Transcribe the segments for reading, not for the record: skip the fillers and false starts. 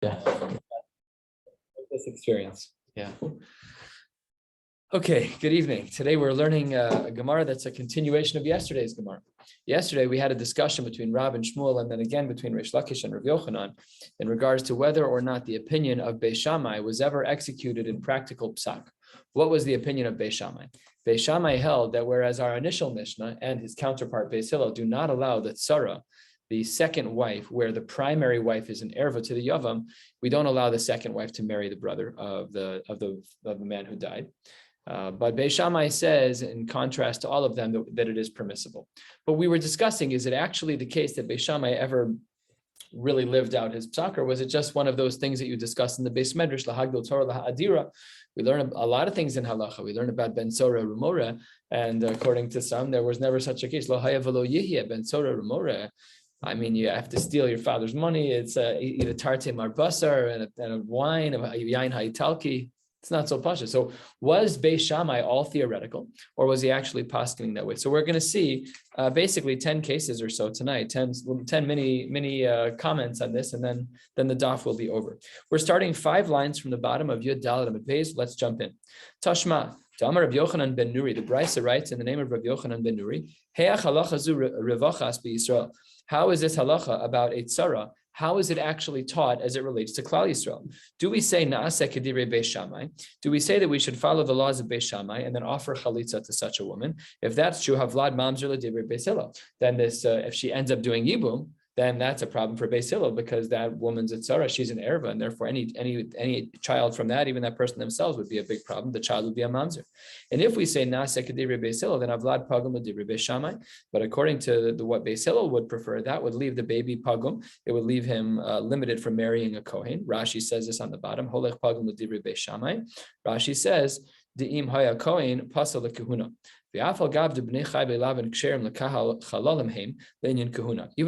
Yeah. This experience. Yeah. Okay, good evening. Today we're learning a Gemara that's a continuation of yesterday's Gemara. Yesterday we had a discussion between Rab and Shmuel and then again between Rish Lakish and Rav Yochanan in regards to whether or not the opinion of Beis Shammai was ever executed in practical psak. What was the opinion of Beis Shammai? Beis Shammai held that whereas our initial Mishnah and his counterpart Beis Hillel do not allow the tzara, the second wife, where the primary wife is an erva to the yavam, we don't allow the second wife to marry the brother of the man who died. But Beis Shammai says, in contrast to all of them, that it is permissible. But we were discussing, is it actually the case that Beis Shammai ever really lived out his psak, or was it just one of those things that you discussed in the Beis Medrash, lahagdol Torah lahadira? We learn a lot of things in halacha. We learn about ben sora rumora, and according to some, there was never such a case. Lo haya v'lo yihya ben sora rumora. I mean, you have to steal your father's money. It's eat a tarte mar basar and a wine of yain ha'italki. It's not so pasha. So was Beis Shammai all theoretical, or was he actually poskening that way? So we're going to see basically 10 cases or so tonight, 10 mini comments on this, and then the daf will be over. We're starting 5 lines from the bottom of Yud Daled Amud Beis. Let's jump in. Tashma. Amar Rav Yochanan ben Nuri. The Brisa writes in the name of Rav Yochanan ben Nuri. Heach halacha zu revachas b'Yisrael. How is this halacha about a tzara? How is it actually taught as it relates to Klal Yisrael? Do we say na'aseh kedivre Beis Shammai? Do we say that we should follow the laws of Beis Shammai and then offer chalitza to such a woman? If that's true, havlad mamzer ledivre Beis Hillel. Then this, if she ends up doing yibum, then that's a problem for Beis Hillel, because that woman's a tzara, she's an erva, and therefore any child from that, even that person themselves, would be a big problem. The child would be a mamzer. And if we say na'aseh kedivre Beis Hillel, then avlad pagum ledivre Beis Shammai. But according to what Beis Hillel would prefer, that would leave the baby pagum. It would leave him limited from marrying a kohen. Rashi says this on the bottom. Holech pagum ledivre Beis Shammai. Rashi says de'im haya kohen pasal lekehuna. Even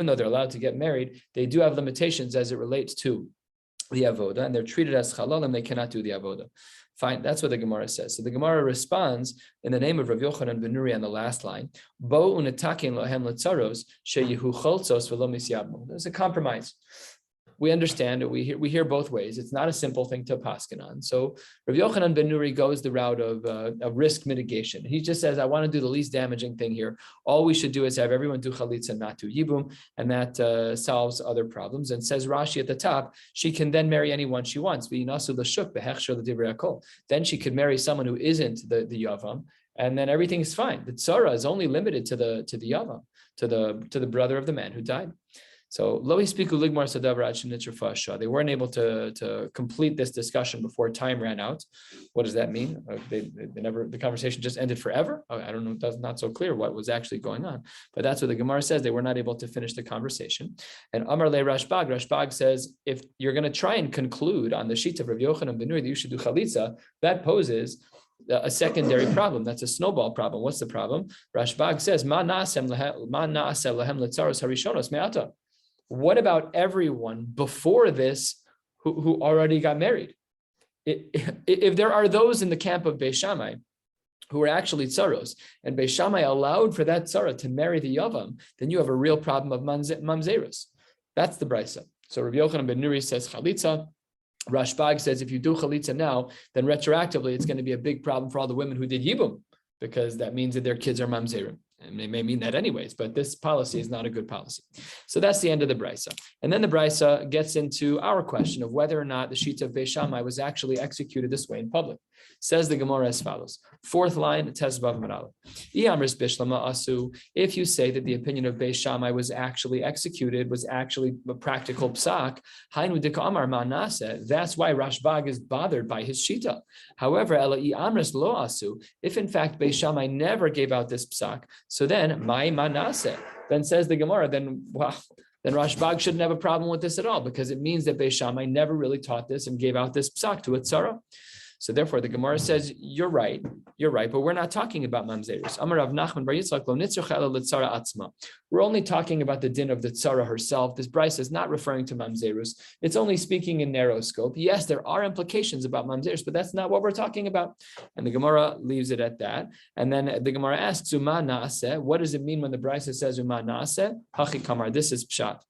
though they're allowed to get married, they do have limitations as it relates to the avoda, and they're treated as chalalim. They cannot do the avoda. Fine, that's what the Gemara says. So the Gemara responds in the name of Rav Yochanan ben Nuri on the last line. There's a compromise. We understand it. We hear both ways. It's not a simple thing to paskin on. So Rav Yochanan ben Nuri goes the route of risk mitigation. He just says, I want to do the least damaging thing here. All we should do is have everyone do chalitza, not do yibum, and that solves other problems. And says Rashi at the top, she can then marry anyone she wants. Then she could marry someone who isn't the yavam, and then everything's fine. The tzara is only limited to the yavam, to the brother of the man who died. So lo hispiku ligmar sadavar ad shenitzra fasha. They weren't able to complete this discussion before time ran out. What does that mean? The conversation just ended forever? I don't know. That's not so clear what was actually going on. But that's what the Gemara says. They were not able to finish the conversation. And Amar le Rashbag says, if you're going to try and conclude on the sheet of Rav Yochanan ben Nuri that you should do chalitza, that poses a secondary problem. That's a snowball problem. What's the problem? Rashbag says, Ma na'aseh lehem letzaros harishonos me'ata. What about everyone before this who already got married? If there are those in the camp of Beis Shammai who are actually tzaros, and Beis Shammai allowed for that tzara to marry the yavam, then you have a real problem of mamzerus. That's the brisa. So Rabbi Yochanan ben Nuri says chalitza. Rashbag says if you do chalitza now, then retroactively it's going to be a big problem for all the women who did yibum, because that means that their kids are mamzerim. And they may mean that anyways, but this policy is not a good policy. So that's the end of the brisa. And then the brisa gets into our question of whether or not the sheet of Beis Shammai was actually executed this way in public. Says the Gemara as follows. 4th line, Tezvav Marala. If you say that the opinion of Beis Shammai was actually executed, was actually a practical psak, that's why Rashbag is bothered by his shita. However, if in fact Beis Shammai never gave out this psak, so then my manase, then says the Gemara, then Rashbag shouldn't have a problem with this at all, because it means that Beis Shammai never really taught this and gave out this psak to a tzara. So therefore, the Gemara says, you're right, but we're not talking about mamzerus. Amar Rav Nachman bar Yitzchak lo nitzrach ela l'tzara atzma. We're only talking about the din of the tzara herself. This brisa is not referring to mamzerus. It's only speaking in narrow scope. Yes, there are implications about mamzerus, but that's not what we're talking about. And the Gemara leaves it at that. And then the Gemara asks, Uma naaseh, what does it mean when the brisa says Uma naaseh? Hachi kamar, this is pshat.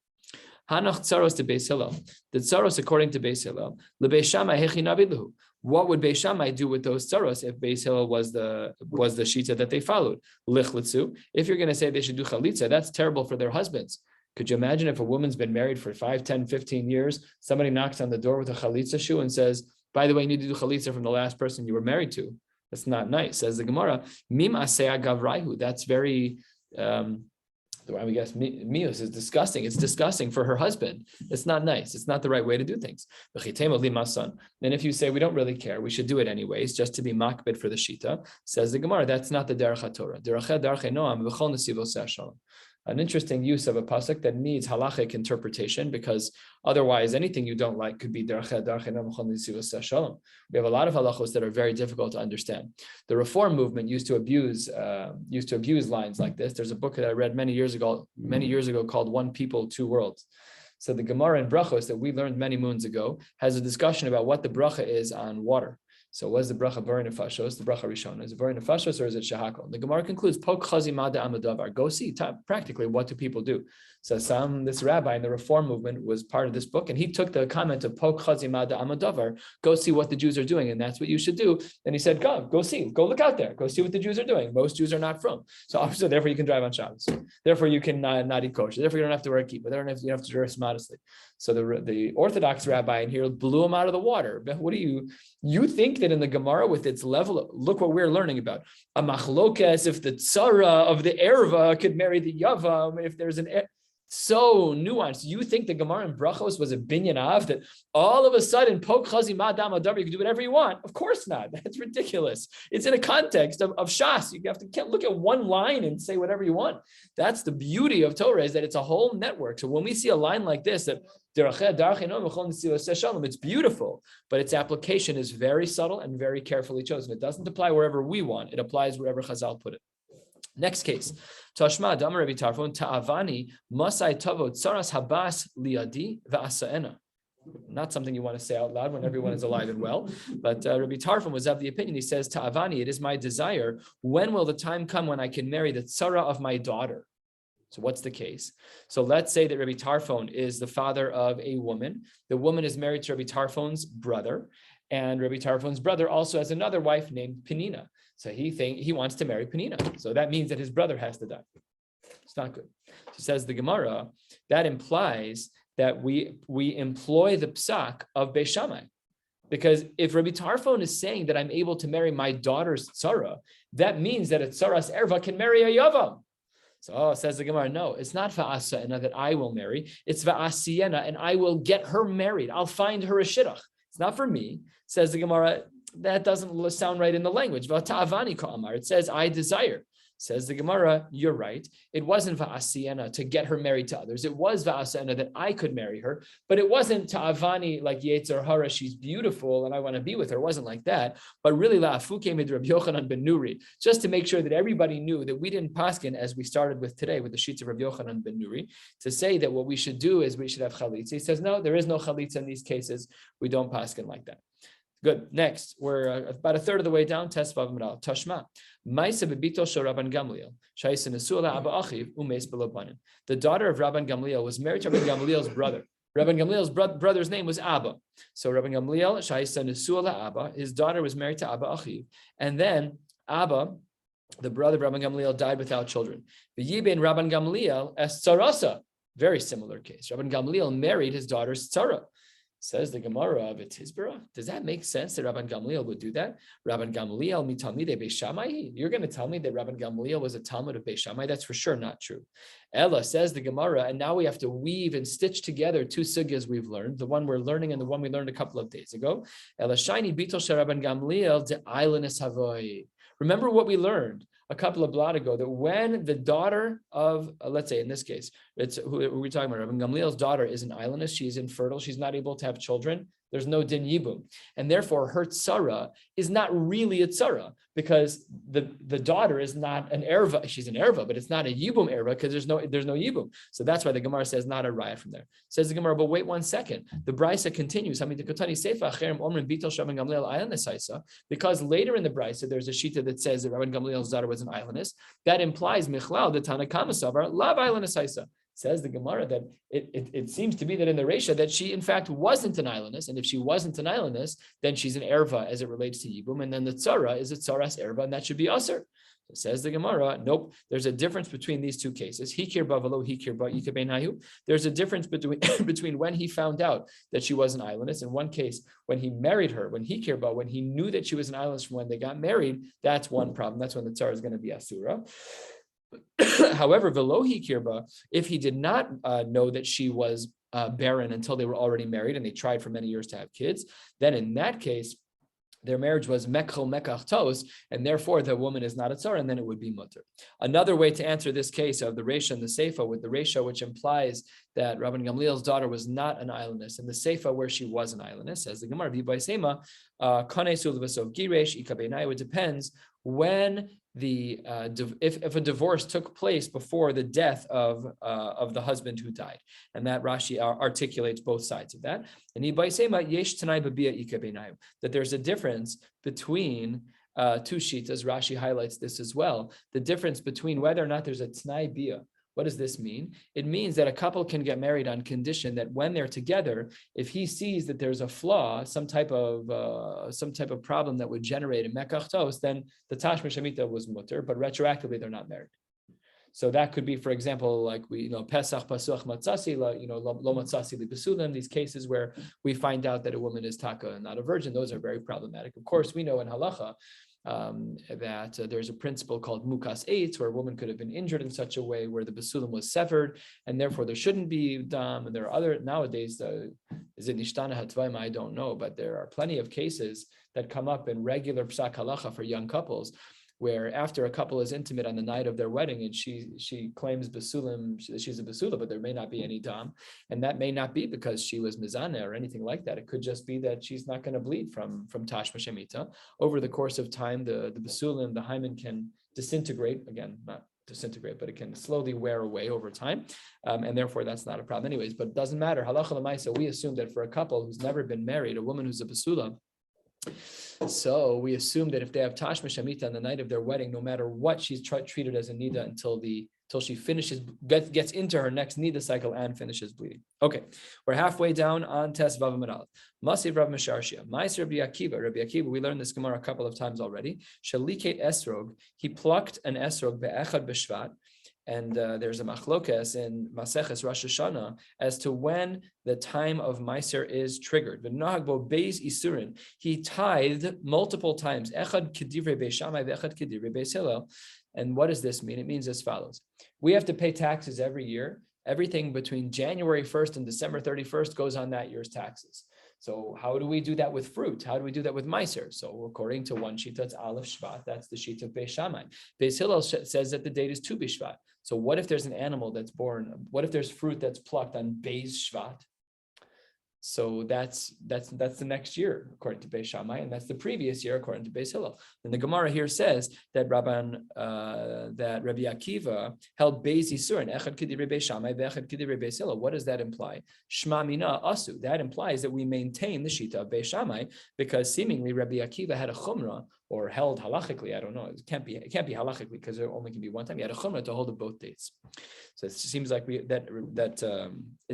Hanach tsaros to Beis Hillel. The tsaros according to Beis Hillel. LeBeis Shammai hechi navilahu. What would Beis Shammai do with those tsaros if Beis Hillel was the shita that they followed? Lichlitzu. If you're going to say they should do chalitza, that's terrible for their husbands. Could you imagine if a woman's been married for 5, 10, 15 years, somebody knocks on the door with a chalitza shoe and says, by the way, you need to do chalitza from the last person you were married to. That's not nice. Says the Gemara, mim asea gavraihu. That's very, we guess mius is disgusting. It's disgusting for her husband. It's not nice. It's not the right way to do things. And if you say we don't really care, we should do it anyways, just to be makbid for the shita, says the Gemara, that's not the derech haTorah. An interesting use of a pasuk that needs halachic interpretation, because otherwise anything you don't like could be derech noam. We have a lot of halachos that are very difficult to understand. The Reform movement used to abuse lines like this. There's a book that I read many years ago called One People, Two Worlds. So the Gemara in Brachos that we learned many moons ago has a discussion about what the bracha is on water. So was the bracha Bari Nefashos, the bracha Rishona? Is it Bari Nefashos or is it Shehakol? The Gemara concludes, Pok Chazi Mada Amadavar. Go see practically what do people do. So this rabbi in the Reform movement was part of this book, and he took the comment of Pok Chazi Mada Amadavar, go see what the Jews are doing, and that's what you should do. And he said, go see, go look out there, go see what the Jews are doing. Most Jews are not from. So obviously, therefore you can drive on Shabbos. Therefore you can not eat kosher. Therefore you don't have to wear a kippah. You don't have to dress modestly. So the Orthodox rabbi in here blew him out of the water. What do you think that in the Gemara with its level, look what we're learning about. A machlokes, if the tzara of the erva could marry the yavam, if there's so nuanced. You think the Gemara in Brachos was a binyan av that all of a sudden, pok chazi madam adavar, you can do whatever you want? Of course not. That's ridiculous. It's in a context of Shas. You can't look at one line and say whatever you want. That's the beauty of Torah, is that it's a whole network. So when we see a line like this, that it's beautiful, but its application is very subtle and very carefully chosen. It doesn't apply wherever we want. It applies wherever Chazal put it. Next case. Tashma Damar Rabbi Tarfon Ta'avani Masai Tavot Saras Habas Liadi Va'asaena. Not something you want to say out loud when everyone is alive and well. But Rabbi Tarfon was of the opinion. He says, Ta'avani, it is my desire. When will the time come when I can marry the tzara of my daughter? So what's the case? So let's say that Rabbi Tarfon is the father of a woman. The woman is married to Rabbi Tarfon's brother, and Rabbi Tarfon's brother also has another wife named Penina. So he wants to marry Penina. So that means that his brother has to die. It's not good. So says the Gemara, that implies that we employ the psak of Beis Shammai. Because if Rabbi Tarfon is saying that I'm able to marry my daughter's tzara, that means that a tzaras erva can marry a yavam. So says the Gemara, no, it's not va'asena that I will marry. It's va'asiyena, and I will get her married. I'll find her a shidduch. It's not for me. Says the Gemara, that doesn't sound right in the language. It says, I desire. Says the Gemara, you're right. It wasn't va'asiyena to get her married to others. It was va'asiyena that I could marry her, but it wasn't ta'avani like Yetzer Hara, she's beautiful and I want to be with her. It wasn't like that. But really, la'afu came with Rabbi Yochanan ben Nuri, just to make sure that everybody knew that we didn't paskin, as we started with today with the sheets of Rabbi Yochanan ben Nuri, to say that what we should do is we should have chalitza. He says, no, there is no chalitza in these cases. We don't paskin like that. Good. Next, we're about a third of the way down. Tesvav Miral Tashma. Ma'aseh bebito shel Rabban Gamliel. Sha'isa nesuah la'aba achiv umeis belo banim. The daughter of Rabban Gamliel was married to Rabban Gamliel's brother. Rabban Gamliel's brother's name was Abba. So Rabban Gamliel sha'isa nesuah la'aba. His daughter was married to Abba achiv, and then Abba, the brother of Rabban Gamliel, died without children. V'yiben Rabban Gamliel es tzarasa. Very similar case. Rabban Gamliel married his daughter's tzara. Says the Gemara of Tizbara. Does that make sense that Rabban Gamliel would do that? Rabban Gamliel mitalmidei Beis Shammai. You're going to tell me that Rabban Gamliel was a Talmud of Beis Shammai? That's for sure not true. Ella, says the Gemara, and now we have to weave and stitch together two sugyas we've learned, the one we're learning and the one we learned a couple of days ago. Ella shiny bitol shel Rabban Gamliel de ailenis havoi. Remember what we learned a couple of blot ago, that when the daughter of, let's say in this case, it's who we're talking about, Rabban Gamliel's daughter is an islandess, she's infertile, she's not able to have children, there's no din yibum. And therefore her tzara is not really a tzara, because the daughter is not an erva, she's an erva, but it's not a yibum erva because there's no yibum. So that's why the Gemara says not a raya from there. Says the Gemara, but wait one second. The Brisa continues. Because later in the Brisa there's a shita that says that Rabban Gamliel's daughter was an islandess. That implies Michlal, the Tanakama Savar, Lav islandess haisa. Says the Gemara that it seems to be that in the Reisha that she in fact wasn't an islandess, and if she wasn't an islandess, then she's an erva as it relates to Yibum, and then the tzara is a tzaras erva, and that should be aser. Says the Gemara, nope. There's a difference between these two cases. Hikir bavalo, hikir ba yikabenayu. There's a difference between when he found out that she was an islandess. In one case, when he married her, when hikir ba, when he knew that she was an islandess from when they got married, that's one problem. That's when the tzara is going to be asura. However, velo hikir ba, if he did not know that she was barren until they were already married and they tried for many years to have kids, then in that case, their marriage was mekchel mekach tos, and therefore the woman is not a tzara, and then it would be mutter. Another way to answer this case of the Reisha and the Seifa with the Reisha, which implies that Rabban Gamliel's daughter was not an islandess, and the Seifa where she was an islandess, says the Gemara, v'baisema kanei sul v'sov giresh ikabenai. It depends when the if a divorce took place before the death of the husband who died, and that Rashi articulates both sides of that. And that there's a difference between two shitas. Rashi highlights this as well. The difference between whether or not there's a tnai bia. What does this mean? It means that a couple can get married on condition that when they're together, if he sees that there's a flaw, some type of problem that would generate a mekach tos, then the tashma shemita was mutter, but retroactively they're not married. So that could be, for example, like Pesach pasuach matzasi, lo matzasi li besulim. These cases where we find out that a woman is taka and not a virgin, those are very problematic. Of course, we know in halacha that there's a principle called mukas eitz, where a woman could have been injured in such a way where the basulim was severed, and therefore there shouldn't be dam. And there are other nowadays. Is it nishtana hatvayim? I don't know, but there are plenty of cases that come up in regular psak halacha for young couples, where after a couple is intimate on the night of their wedding and she claims basulim, she's a basula, but there may not be any dam, and that may not be because she was mizana or anything like that. It could just be that she's not going to bleed from tashma shemita. Over the course of time, the basulim, the hymen can disintegrate, again, not disintegrate, but it can slowly wear away over time, and therefore that's not a problem anyways. But it doesn't matter. Halacha l'maisa, we assume that for a couple who's never been married, a woman who's a basula, so we assume that if they have tashma shamita on the night of their wedding, no matter what, she's treated as a nida until she finishes, gets into her next nida cycle and finishes bleeding. Okay, we're halfway down on Tes Vav Amud Aleph. Masiv Rav Mesharshia, Ma'aser Rabbi Akiva. Rabbi Akiva, we learned this Gemara a couple of times already. Shaliket esrog, he plucked an esrog be'echad b'shvat. And there's a machlokes in Maseches Rosh Hashanah as to when the time of Meiser is triggered. He tithed multiple times. Echad kedivrei Beis Shammai ve'echad kedivrei Beis Hillel. And what does this mean? It means as follows. We have to pay taxes every year. Everything between January 1st and December 31st goes on that year's taxes. So how do we do that with fruit? How do we do that with Meiser? So according to one sheet, that's Aleph Shvat. That's the sheet of Beis Shammai. Beis Hillel says that the date is Tu B'Shvat. So what if there's an animal that's born? What if there's fruit that's plucked on Beis Shvat? So that's the next year according to Beis Shammai, and that's the previous year according to Beis Hillel. And the Gemara here says that Rabbi Akiva held Beis Yisurin Echad K'divrei Beis Shammai ve'Echad K'divrei Beis Hillel. What does that imply? Shma Mina Asu. That implies that we maintain the shita of Beis Shammai because seemingly Rabbi Akiva had a chumrah, or held halachically. I don't know. It can't be halachically because there only can be one time. He had a chumrah to hold of both dates. So it seems like it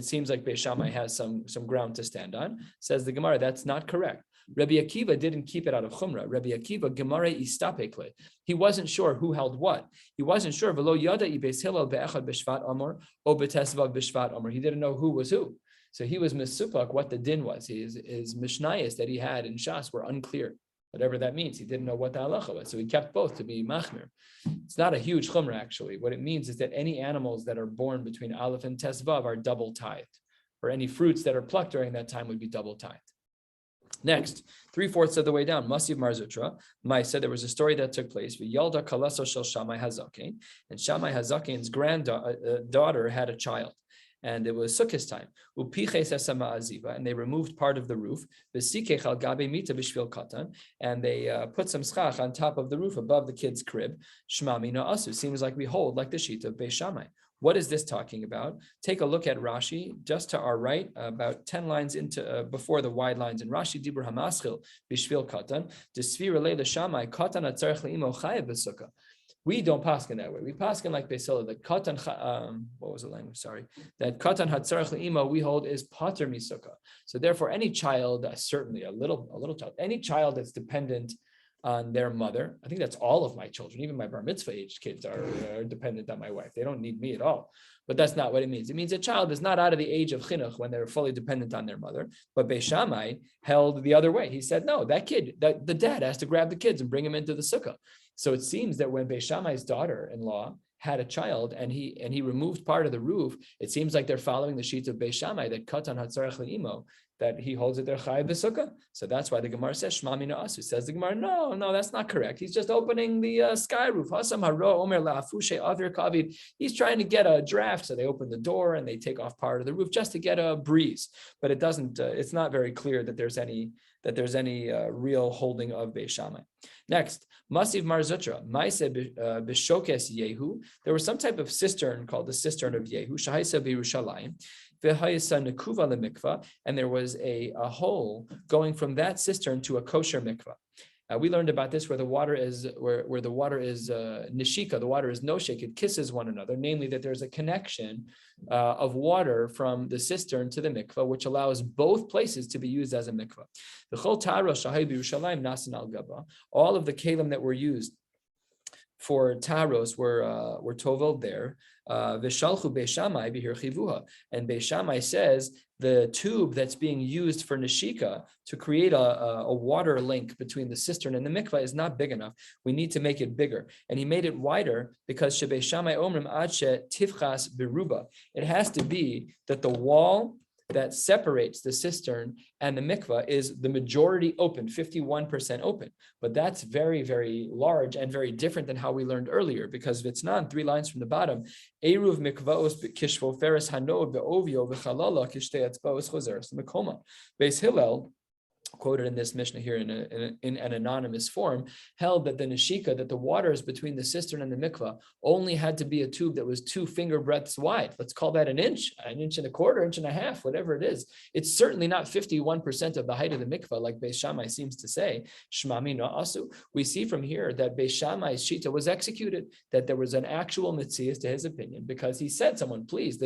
seems like Beis Shammai has some ground to stand on. Says the Gemara, that's not correct. Rabbi Akiva didn't keep it out of chumrah. Rabbi Akiva Gemara istapekle. He wasn't sure who held what. He wasn't sure. V'lo yada Beis Hillel be'echad b'shvat amor o b'tesvav b'shvat amor. He didn't know who was who. So he was misupak what the din was. His mishnayos that he had in Shas were unclear. Whatever that means, he didn't know what the halacha was, so he kept both to be machmir. It's not a huge chumrah actually. What it means is that any animals that are born between Aleph and Tesvav are double tithed, or any fruits that are plucked during that time would be double tithed. Next, 3/4 of the way down, Masiv Mar Zutra, Maisa, there was a story that took place. Yalda kalaso shel Shammai Hazaken, and Shammai Hazaken's granddaughter had a child. And it was Sukkot time. And they removed part of the roof. And they put some schach on top of the roof above the kid's crib. Shma mina asu. Seems like we hold like the sheet of Beis Shammai. What is this talking about? Take a look at Rashi, just to our right, about 10 lines into before the wide lines in Rashi. Dibur hamaschil b'shvil katan. Desvira leila Shammai katan atzarech leimo chayev b'sukkah. We don't paskin that way. We paskin like Beis Hillel, that katan, what was the language? Sorry. That katan hatzarech le'imo we hold is pater misukah. So therefore, any child, certainly a little child, any child that's dependent on their mother, I think that's all of my children, even my bar mitzvah aged kids are dependent on my wife. They don't need me at all. But that's not what it means. It means a child is not out of the age of chinuch when they're fully dependent on their mother. But Beis Shammai held the other way. He said, no, that kid, that the dad has to grab the kids and bring them into the sukkah. So it seems that when Beis Shammai's daughter-in-law had a child and he removed part of the roof, it seems like they're following the sheets of Beis Shammai that katan hatzarech le'imo, that he holds it there chayav b'sukkah. So that's why the Gemara says Shema mina asu. Says the Gemara, no, that's not correct. He's just opening the sky roof. Hasam haro omer la'afushe avir kavid. He's trying to get a draft, so they open the door and they take off part of the roof just to get a breeze. But it doesn't. It's not very clear that there's any real holding of Beis Shammai. Next, Masiv Mar Zutra, Maise B'Shokes Yehu. There was some type of cistern called the cistern of Yehu, Shahaisa B'Yerushalayim, V'Hayisa Nekuva LeMikva, and there was a hole going from that cistern to a kosher mikvah. We learned about this where the water is nishika, the water is noshik, it kisses one another, namely that there's a connection of water from the cistern to the mikvah, which allows both places to be used as a mikvah. The chol taro shahai b'Yerushalayim nasan al gaba. All of the kalim that were used for taros were toveled there. V'shalchu Beis Shammai b'hir chivuha, and Beis Shammai says the tube that's being used for nishika to create a water link between the cistern and the mikvah is not big enough. We need to make it bigger, and he made it wider because Beis Shammai omrim ad she tifchas beruba. It has to be that the wall that separates the cistern and the mikvah is the majority open, 51% open. But that's very, very large and very different than how we learned earlier, because Vitznan, 3 lines from the bottom, Eruv mikvaos kishvo feres hanod be'ovio v'chalala kishtei atzbaos chozeres mekoma. Beis Hillel, quoted in this Mishnah here in an anonymous form, held that the nishika, that the waters between the cistern and the mikvah only had to be a tube that was 2 finger breadths wide. Let's call that an inch and a quarter, inch and a half, whatever it is. It's certainly not 51% of the height of the mikvah, like Beis Shammai seems to say. Shema mina asu. We see from here that Beis Shammai's shita was executed, that there was an actual mitzias to his opinion, because he said, someone, please,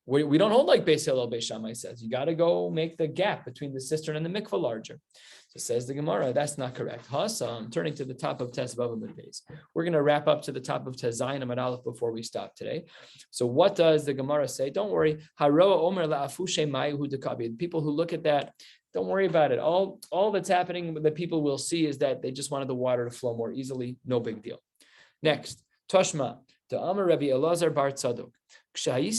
we don't hold like Beis Hillel. Beis Shammai says you got to go make the gap between the cistern and the mikvah larger. So says the Gemara, that's not correct. Hasam, turning to the top of Tes Vav Amud Beis. We're going to wrap up to the top of Tes Zayin Amud Aleph before we stop today. So what does the Gemara say? Don't worry. Haroa Omer la'afushe mayu dekabi. People who look at that, don't worry about it. All that's happening that people will see is that they just wanted the water to flow more easily. No big deal. Next, Toshma, the Amar Rabbi Elazar bar Tzadok. He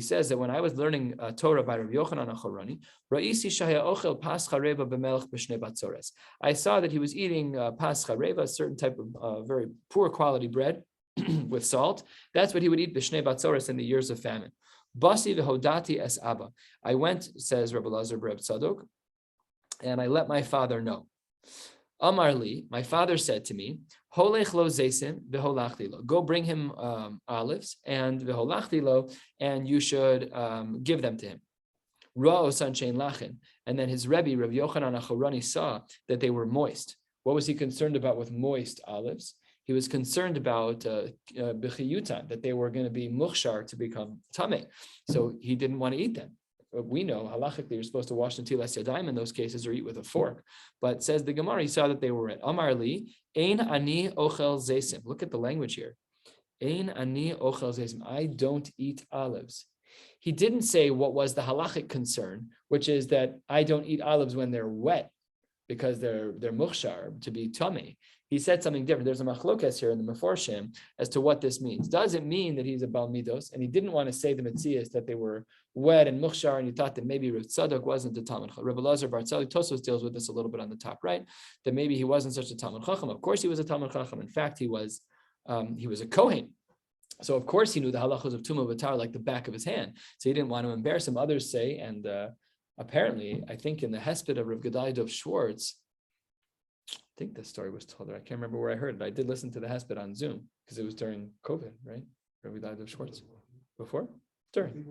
says that when I was learning Torah by Rabbi Yochanan HaChorani, I saw that he was eating pascha reva, a certain type of very poor quality bread with salt. That's what he would eat b'shnei batzores in the years of famine. Basi v'hodati es abba. I went, says Rabbi Elazar bar Tzadok, and I let my father know. Amar li, my father said to me, Holech lo zaysim v'holachti lo. Go bring him olives and v'holachti lo, and you should give them to him. Ra'o sanchein lachen. And then his Rebbe, Rabbi Yochanan HaChorani, saw that they were moist. What was he concerned about with moist olives? He was concerned about b'chiyutan, that they were going to be muchshar, to become tameh. So he didn't want to eat them. We know halachically you're supposed to wash the tilas yadayim in those cases or eat with a fork. But says the Gemara, he saw that they were red. Amar li, ein ani ochel zaysim. Look at the language here. Ein ani ochel zaysim. I don't eat olives. He didn't say what was the halachic concern, which is that I don't eat olives when they're wet because they're muchshar, to be tummy. He said something different. There's a machlokes here in the Meforshim as to what this means. Does it mean that he's a Bal Midos and he didn't want to say the Metzias that they were wet and muchshar, and he thought that maybe Rav Tzadok wasn't a Talmud Chacham? Rabbi Elazar bar Tzadok, Tosfos deals with this a little bit on the top right, that maybe he wasn't such a Talmud Chacham. Of course he was a Talmud Chacham. In fact, he was a Kohen. So of course he knew the halachos of Tumah V'Tar like the back of his hand. So he didn't want to embarrass him. Others say, and apparently, I think in the Hesped of Rav Gedaliah Dov Schwartz, I think this story was told there. I can't remember where I heard it. I did listen to the Hesped on Zoom because it was during COVID, right? Rabbi Gedaliah Dov Schwartz. Before? During.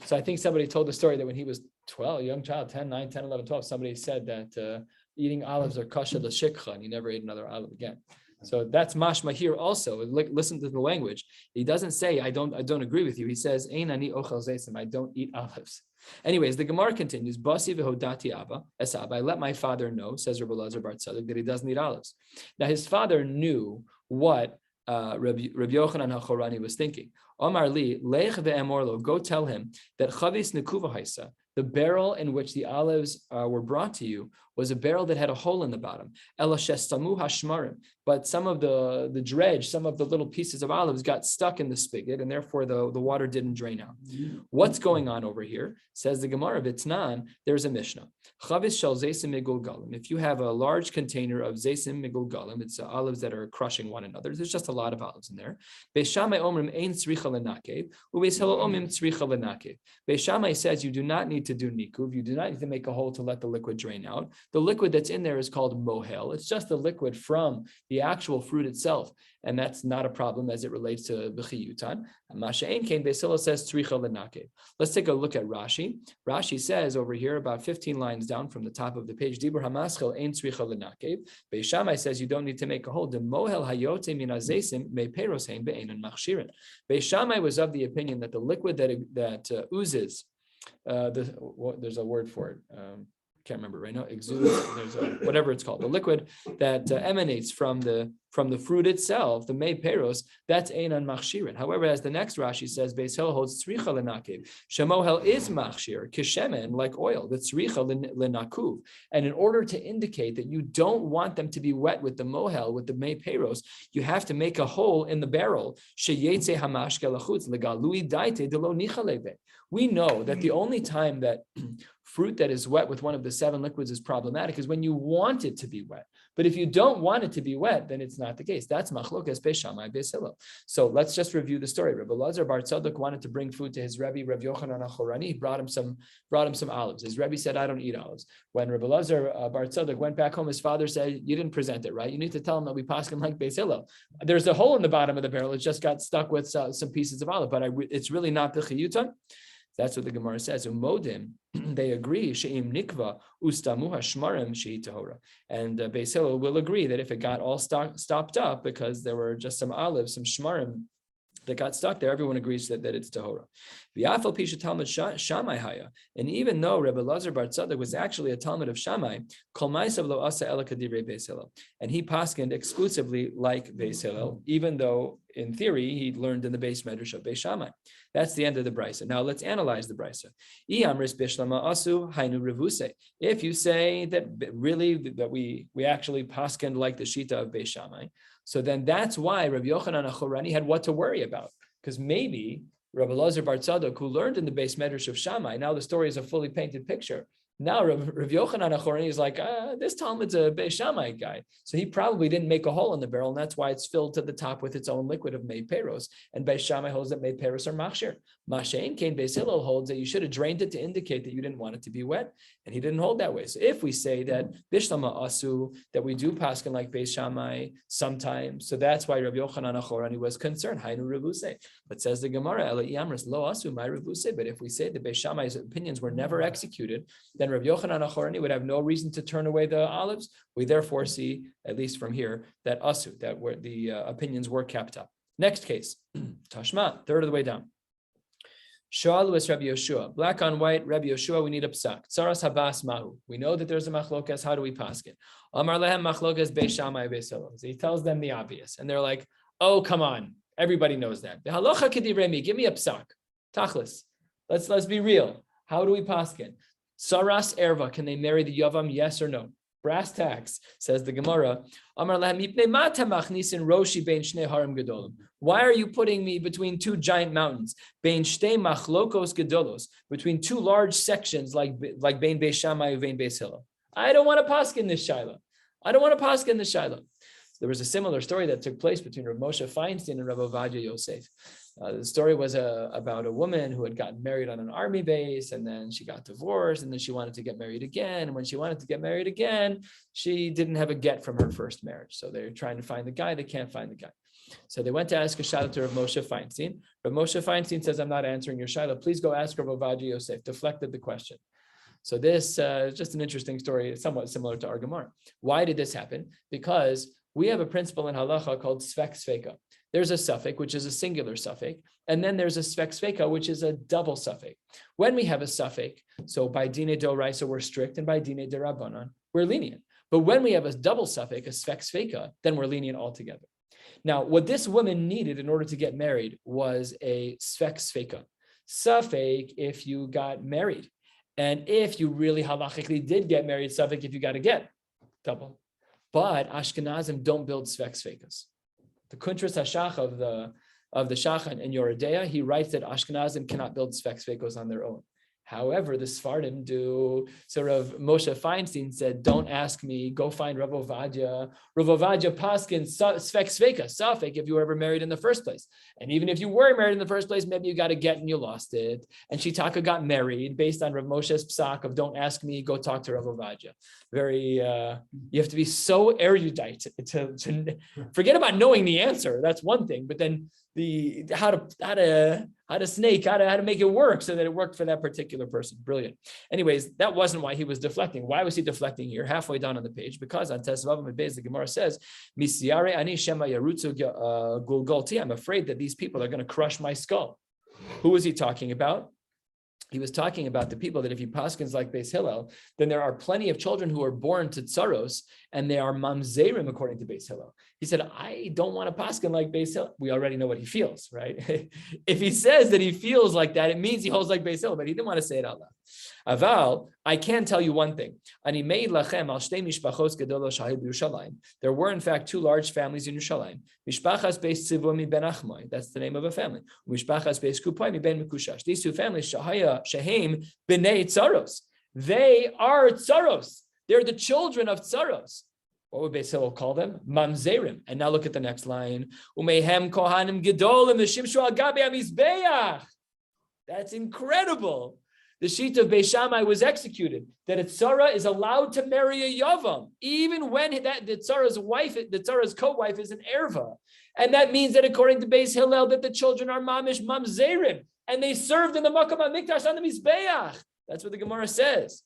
So I think somebody told the story that when he was 12, young child, 10, 9, 10, 11, 12, somebody said that eating olives are kasha l'shikcha, and he never ate another olive again. So that's mashma here also. Listen to the language. He doesn't say, I don't agree with you. He says, Ein ani ochel zeisim, I don't eat olives. Anyways, the Gemara continues, Basi v'hodati abba, esab, I let my father know, says Rabbi Elazar bar Tzadok, that he doesn't eat olives. Now his father knew what Rabbi Yochanan HaChorani was thinking. Omar li, lech ve'emorlo, go tell him that chavis nekuva haisa, the barrel in which the olives were brought to you, was a barrel that had a hole in the bottom. Ela shestamu hashmarim, but some of the dredge, some of the little pieces of olives got stuck in the spigot, and therefore the water didn't drain out. What's going on over here? Says the Gemara Vitnan, there's a Mishnah. Chavis shel zeisim migul galim. If you have a large container of zeisim migul galim, it's olives that are crushing one another. There's just a lot of olives in there. Beis Shammai omrim ein tzricha lenakev, ubeis Hillel omrim tzricha lenakev. Beis Shammai says you do not need to do nikuv. You do not need to make a hole to let the liquid drain out. The liquid that's in there is called mohel. It's just the liquid from the actual fruit itself, and that's not a problem as it relates to b'chiyutan. Masha'en kain Beis Hillel says tzricha lenakev. Let's take a look at Rashi. Rashi says over here, about 15 lines down from the top of the page, Dibur hamaschel ein tzricha lenakev. Beis Shammai says you don't need to make a hole. The mohel hayote min hazesim me peros hein be'enon machshirin. Beis Shammai was of the opinion that the liquid that oozes, there's a word for it. Can't remember right now. Exudes. There's whatever it's called. The liquid that emanates from the fruit itself, the mei peros, that's einan machshirin. However, as the next Rashi says, Beis Hillel holds tzricha lenakev. Shemohel is machshir, kishemen, like oil. The tzricha lenakuv. And in order to indicate that you don't want them to be wet with the mohel, with the mei peros, you have to make a hole in the barrel. Sheyetze hamashke lachutz legalui daite delo nichaleve. We know that the only time that fruit that is wet with one of the 7 liquids is problematic is when you want it to be wet. But if you don't want it to be wet, then it's not the case. That's machlokas Beis Shammai Beis Hillel. So let's just review the story. Rabbi Elazar bar Tzadok wanted to bring food to his Rebbe, Rabbi Yochanan HaChorani. He brought him some olives. His Rebbe said, I don't eat olives. When Rabbi Elazar bar Tzadok went back home, his father said, you didn't present it right. You need to tell him that we paskin like Beis Hillel. There's a hole in the bottom of the barrel. It just got stuck with some pieces of olive, but it's really not the chiyutan. That's what the Gemara says. Umodim, they agree. She'im nikva ustamu hashmarim shehi tahora. And Beis Hillel will agree that if it got all stopped up because there were just some olives, some shmarim that got stuck there, everyone agrees that it's tahora. V'afal pisha Talmud Shammai haya. And even though Rabbi Elazar bar Tzadok was actually a Talmud of Shammai, kol ma'asav lo asa ela kadivrei Beis Hillel, and he paskined exclusively like Beis Hillel, even though in theory he learned in the Beis Medrash of Beis Shammai. That's the end of the brisa. Now let's analyze the brisa. If you say that really that we actually paskined like the shita of Beis Shammai, so then that's why Rabbi Yochanan HaChorani had what to worry about, because maybe Rabbi Elazar bar Tzadok, who learned in the Beis Medrash of Shammai, now the story is a fully painted picture. Now Rabbi Yochanan HaChorani is like, this Talmud's a Beis Shammai guy. So he probably didn't make a hole in the barrel, and that's why it's filled to the top with its own liquid of mei peros. And Beis Shammai holds that mei peros are machshir. Masha'en kain Beis Hillel holds that you should have drained it to indicate that you didn't want it to be wet, and he didn't hold that way. So if we say that bishlama asu, that we do paskin like Beis Shammai sometimes, so that's why Rabbi Yochanan HaChorani was concerned. Hainu revuse. But says the Gemara, Ela yamris lo asu my revuse. But if we say that Beis Shammai's opinions were never executed, then Rabbi Yochanan HaChorani would have no reason to turn away the olives. We therefore see, at least from here, that asu, that where the opinions were kept up. Next case, Tashma, third of the way down. Shalu is Rabbi Yoshua. Black on white, Rabbi Yoshua, we need a psak. Tsaras habas mahu. We know that there's a machlokas. How do we paskin? Amar lehem machlokas Beis Shammai Beis Hillel. So he tells them the obvious, and they're like, "Oh, come on, everybody knows that." The halacha k'divrei, give me a psak. Tachlis. Let's be real. How do we paskin? Saras erva, can they marry the yavam? Yes or no? Brass tacks, says the Gemara. Why are you putting me between 2 giant mountains? Between 2 large sections like Bein Beis Shammai and Bein Beis Hillel. I don't want to paskin this shaila. There was a similar story that took place between Rav Moshe Feinstein and Rav Ovadia Yosef. The story was about a woman who had gotten married on an army base, and then she got divorced, and then she wanted to get married again. And when she wanted to get married again, she didn't have a get from her first marriage. So they're trying to find the guy. They can't find the guy. So they went to ask a shaila to Rav Moshe Feinstein. Rav Moshe Feinstein says, I'm not answering your shaila. Please go ask Rav Ovadia Yosef. Deflected the question. So this is just an interesting story. It's somewhat similar to our Gemara. Why did this happen? Because we have a principle in halacha called svek sveka. There's a suffix, which is a singular suffix, and then there's a svek sveka, which is a double suffix. When we have a suffix, so by dine doraisa we're strict, and by dine derabanan we're lenient. But when we have a double suffix, a svek sveka, then we're lenient altogether. Now, what this woman needed in order to get married was a svek sveka. Suffix if you got married. And if you really halachically did get married, suffix if you got to get double. But Ashkenazim don't build svek svekas. The Kuntras Hashach of the Shachan in Yoredeya, he writes that Ashkenazim cannot build svek svekos on their own. However, the Sephardim do. So Rav Moshe Feinstein said, don't ask me, go find Rav Ovadia. Rav Ovadia Paskin, svek sveka, safek, if you were ever married in the first place. And even if you were married in the first place, maybe you got a get and you lost it. And Shitaka got married based on Rav Moshe's psak of don't ask me, go talk to Rav Ovadia. Very, you have to be so erudite to forget about knowing the answer. That's one thing, but then how to make it work so that it worked for that particular person. Brilliant. Anyways, that wasn't why he was deflecting. Why was he deflecting here? Halfway down on the page, because on Tesvav and Beis, the Gemara says, I'm afraid that these people are going to crush my skull. Who was he talking about? He was talking about the people that if he paskins like Beis Hillel, then there are plenty of children who are born to tsaros and they are mamzerim according to Beis Hillel. He said, I don't want to paskin like Beis Hillel. We already know what he feels, right? If he says that he feels like that, it means he holds like Beis Hillel, but he didn't want to say it out loud. Aval, I can tell you one thing. There were in fact two large families in Yerushalayim. Mishpachas beis Tzivumi ben Achmai, that's the name of a family. Mishpachas beis Kupai ben Mekushash. These two families, Shehem b'nei Tsaros. They are Tsaros. They're the children of Tsaros. What would Beis Hillel call them? Mamzerim. And now look at the next line. Umehem kohanim gedolim v'shimshu al gabi hamizbeach. That's incredible. The sheet of Beis Shammai was executed, that a tzara is allowed to marry a yavam, even when the tzara's co-wife is an erva. And that means that according to Beis Hillel, that the children are mamish mamzerim, and they served in the Makam HaMikdash on the Mizbeach. That's what the Gemara says.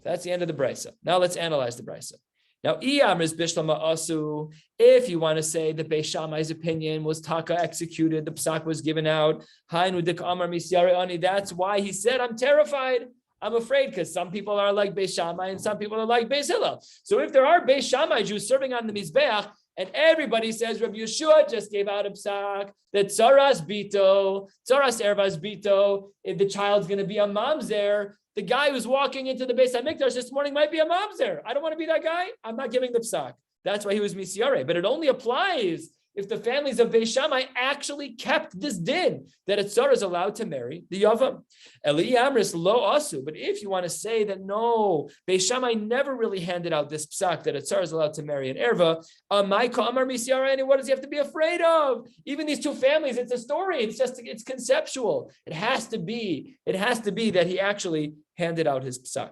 That's the end of the Brisa. Now let's analyze the Brisa. Now, if you want to say that Beis Shammai's opinion was taka executed, the psak was given out, that's why he said, I'm terrified, I'm afraid, because some people are like Beis Shammai and some people are like Beis Hillel. So if there are Beis Shammai Jews serving on the Mizbeach, and everybody says Rabbi Yeshua just gave out a psak that tzaras ervas bito, if the child's going to be a mamzer, the guy who's walking into the Beis HaMikdash this morning might be a mamzer. I don't want to be that guy. I'm not giving the psak. That's why he was misiare. But it only applies if the families of Beis Shammai actually kept this din, that a tzara is allowed to marry the yavam. Eli Amris lo asu. But if you want to say that no, Beis Shammai never really handed out this psak that a tzara is allowed to marry an erva, what does he have to be afraid of? Even these two families, it's a story. It's conceptual. It has to be that he actually handed out his psak.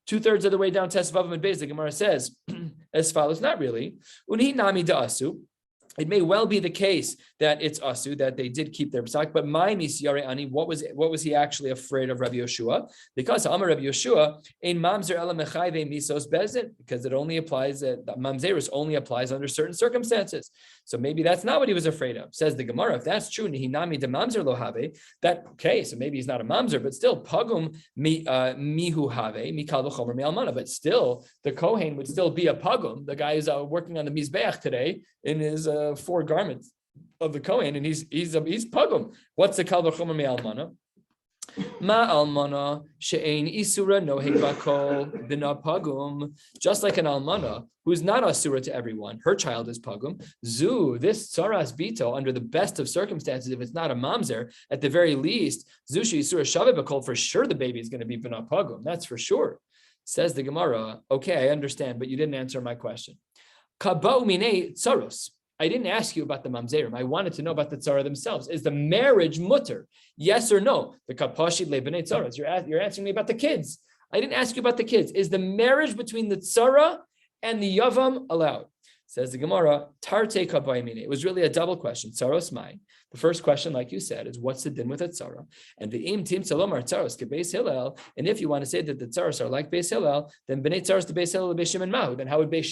2/3 of the way down Tesvav and Beis, the Gemara says as follows: not really. Unhi nami da asu. It may well be the case that it's asu, that they did keep their psak, but my misyare ani, what was he actually afraid of Rabbi Yeshua? Because Amar Rabbi Yeshua in mamzer ela mechayve misos bezin, because it only applies that mamzerus only applies under certain circumstances. So maybe that's not what he was afraid of. Says the Gemara, if that's true, nihinami de mamzer lo have, that okay, so maybe he's not a mamzer, but still pagum mihu have mikal v'chomer mi almana, but still the kohen would still be a pagum. The guy is working on the mizbeach today in his 4 garments of the kohen, and he's pagum. What's the kal v'chomer mi almana? Ma almana she'ein isura noheg bakol b'na pagum. Just like an almana who's not asura to everyone, her child is pagum. Zu, this tzaras bito, under the best of circumstances, if it's not a mamzer, at the very least, zu she'isura shave bakol, for sure the baby is going to be b'na pagum. That's for sure. Says the Gemara, okay, I understand, but you didn't answer my question. Kabau minei tzaros. I didn't ask you about the mamzerim. I wanted to know about the tzara themselves. Is the marriage mutter? Yes or no? The kapashi lebnei tzaras. You're answering me about the kids. I didn't ask you about the kids. Is the marriage between the tzara and the yavam allowed? Says the Gemara, Tarte kabayimine. It was really a double question. Tsaros mai. The first question, like you said, is what's the din with a tzara? And the im tim salomar tzaros ke Beis Hillel. And if you want to say that the tzaros are like Beis Hillel, then b'nei tzaros to Beis Hillel Beis Shimon mahu. Then how would Beis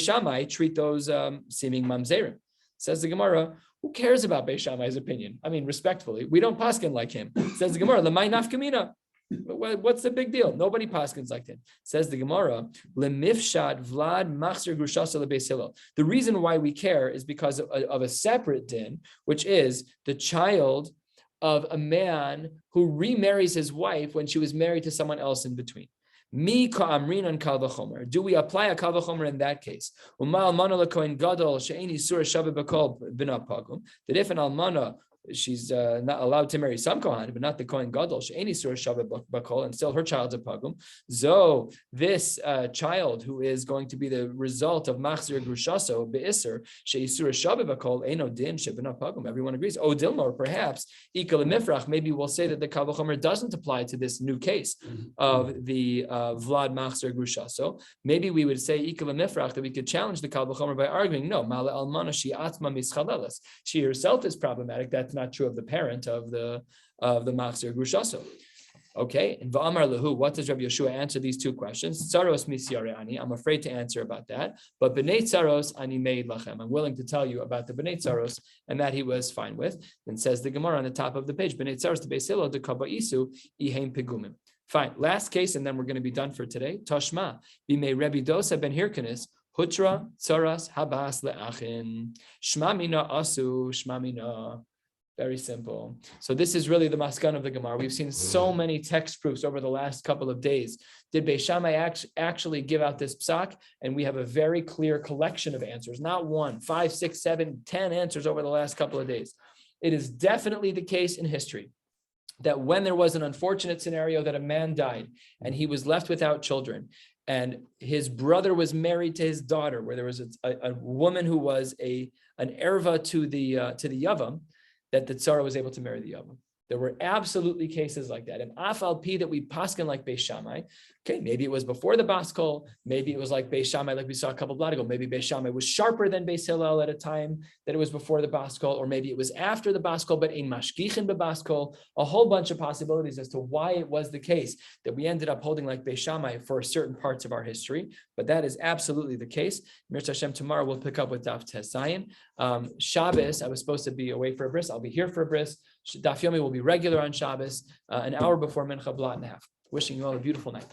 Shammai treat those seeming mamzerim? Says the Gemara, who cares about Beis Shammai's opinion? I mean, respectfully, we don't paskin like him. Says the Gemara, l'may nafkamina. What's the big deal? Nobody paskins like him. Says the Gemara, lemifshad vlad machzir grushasa lebeis Hillel. The reason why we care is because of a separate din, which is the child of a man who remarries his wife when she was married to someone else in between. Mi ka'amrin on kal v'chomer. Do we apply a kal v'chomer in that case? U'ma almana lekohen gadol she'eni surah shaveh b'kol b'na pagum. That if an almana, she's not allowed to marry some kohen, but not the kohen gadol. She'eni surah shaveh b'kol, and still her child's a pagum. So this child who is going to be the result of machzir grushaso be'isser she'eni surah shaveh b'kol eno din she'b'na pagum. Everyone agrees. Oh, Dilmar, perhaps ikal mifrach. Maybe we'll say that the kal v'chomer doesn't apply to this new case of the vlad machzir grushaso. Maybe we would say ikal mifrach, that we could challenge the kal v'chomer by arguing no, mala almana she atma mischaleles. She herself is problematic. That's not true of the parent of the machzir grushaso. Okay, and va'amar lehu, what does Rabbi Yeshua answer these two questions? Tzaros misyare. I'm afraid to answer about that, but b'nei tzaros ani meid lachem. I'm willing to tell you about the b'nei tzaros, and that he was fine with. Then says the Gemara on the top of the page, b'nei tzaros to Beis Hillel de kaba isu iheim pigumim. Fine, last case, and then we're going to be done for today. Tashma b'mei Rebbe Dosa ben Hirkanis. Hutra tzaras habas le'achin shma mina asu shma mina. Very simple. So this is really the maskan of the Gemara. We've seen so many text proofs over the last couple of days. Did Beis Shammai actually give out this psak? And we have a very clear collection of answers, not 1, 5, 6, 7, 10 answers over the last couple of days. It is definitely the case in history that when there was an unfortunate scenario that a man died and he was left without children, and his brother was married to his daughter, where there was a woman who was an erva to the yavam, that the tzara was able to marry the yavam. There were absolutely cases like that. And afal pi that we paskin like Beis Shammai. Okay, maybe it was before the Baskol. Maybe it was like Beis Shammai, like we saw a couple of blot ago. Maybe Beis Shammai was sharper than Beis Hillel at a time that it was before the Baskol, or maybe it was after the Baskol, but in mashgichin bebaskol. A whole bunch of possibilities as to why it was the case that we ended up holding like Beis Shammai for certain parts of our history. But that is absolutely the case. Mirz Hashem, tomorrow we'll pick up with Daf Tes Zayin. Shabbos, I was supposed to be away for a bris. I'll be here for a bris. Daf Yomi will be regular on Shabbos, an hour before Mincha, blot and a half. Wishing you all a beautiful night.